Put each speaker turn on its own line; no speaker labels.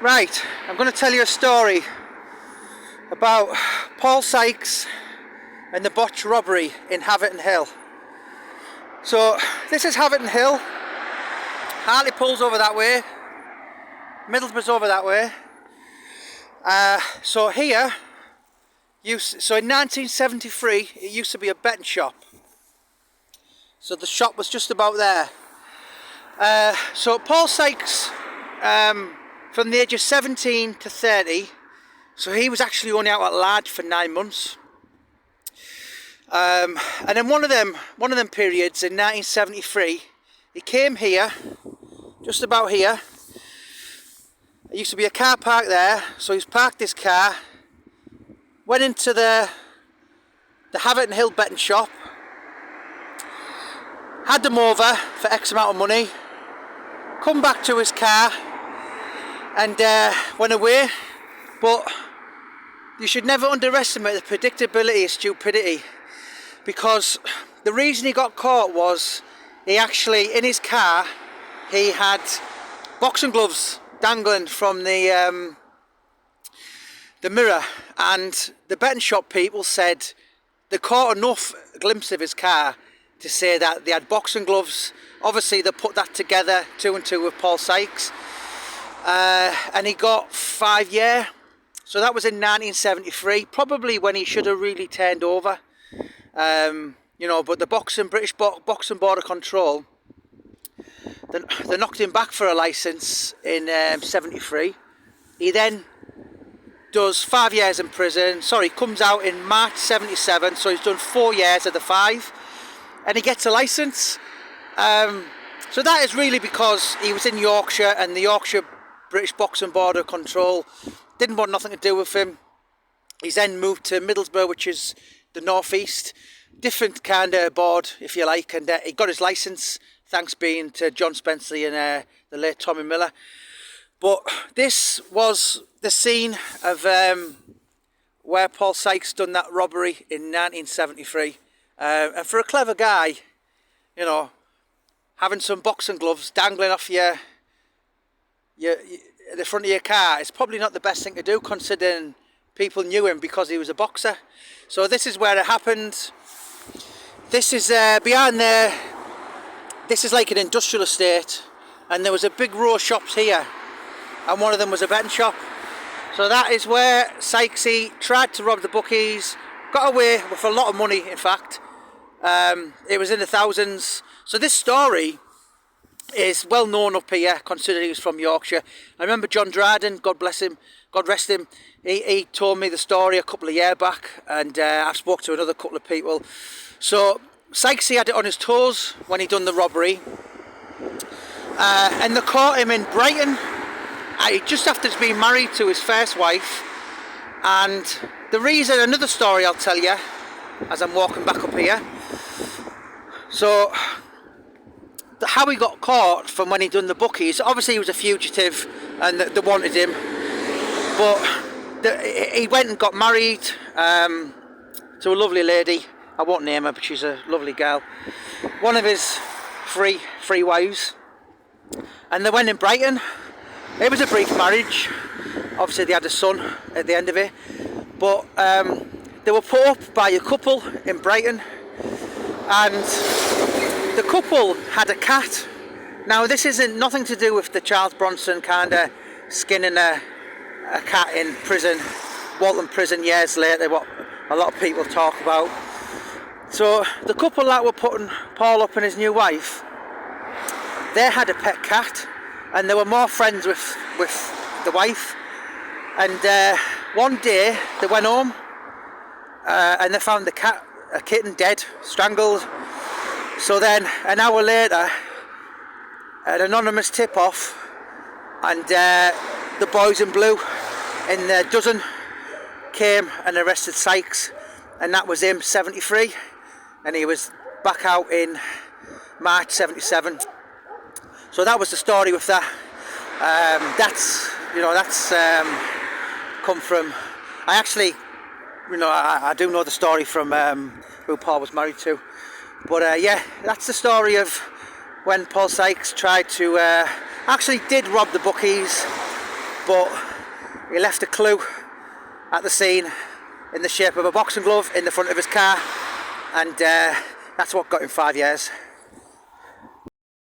Right, I'm going to tell you a story about Paul Sykes and the botched robbery in Haverton Hill. So this is Haverton Hill. Hartlepool's over that way. Middlesbrough's over that way. So here, in 1973, it used to be a betting shop. So the shop was just about there. So Paul Sykes, from the age of 17 to 30, so he was actually only out at large for 9 months. And in one of them periods in 1973, he came here, just about here. There used to be a car park there, so he's parked his car, went into the Haverton Hill betting shop, had them over for X amount of money, come back to his car and went away. But you should never underestimate the predictability of stupidity, because the reason he got caught was he actually, in his car, he had boxing gloves dangling from the mirror, and the betting shop people said they caught enough glimpse of his car to say that they had boxing gloves. Obviously they put that together, 2 and 2 with Paul Sykes, and he got 5 years. So that was in 1973, probably when he should have really turned over. You know, but the British Boxing Board of Control, they knocked him back for a licence in 73. He then does 5 years in prison. Sorry, comes out in March 77, so he's done 4 years of the 5, and he gets a licence. So that is really because he was in Yorkshire, and the Yorkshire British Boxing Board of Control didn't want nothing to do with him. He's then moved to Middlesbrough, which is the northeast, different kind of board, if you like, and he got his licence, thanks being to John Spenceley and the late Tommy Miller. But this was the scene of where Paul Sykes done that robbery in 1973. And for a clever guy, you know, having some boxing gloves dangling off the front of your car, it's probably not the best thing to do, considering people knew him because he was a boxer. So this is where it happened. This is behind there. This is like an industrial estate, and there was a big row of shops here, and one of them was a betting shop. So that is where Sykesy tried to rob the bookies, got away with a lot of money, in fact. It was in the thousands. So this story is well known up here, considering he was from Yorkshire. I remember John Dryden, God bless him, God rest him, he told me the story a couple of years back, and I've spoke to another couple of people. So Sykesy had it on his toes when he done the robbery, and they caught him in Brighton, just after he's been married to his first wife. And the reason, another story I'll tell you as I'm walking back up here. So how he got caught from when he done the bookies, obviously he was a fugitive and they wanted him, but he went and got married to a lovely lady. I won't name her, but she's a lovely girl, one of his three wives, and they went in Brighton. It was a brief marriage, obviously they had a son at the end of it, but they were put up by a couple in Brighton, and the couple had a cat. Now this isn't nothing to do with the Charles Bronson kind of skinning a cat in prison, Walton Prison years later, what a lot of people talk about. So the couple that were putting Paul up and his new wife, they had a pet cat, and they were more friends with the wife. And one day they went home and they found a kitten dead, strangled. So then an hour later, an anonymous tip-off, and the boys in blue in the dozen came and arrested Sykes, and that was him, 73, and he was back out in March 77. So that was the story with that. That's come from, I actually, I do know the story from who Paul was married to. But yeah, that's the story of when Paul Sykes tried to, actually did rob the bookies, but he left a clue at the scene in the shape of a boxing glove in the front of his car, and that's what got him 5 years.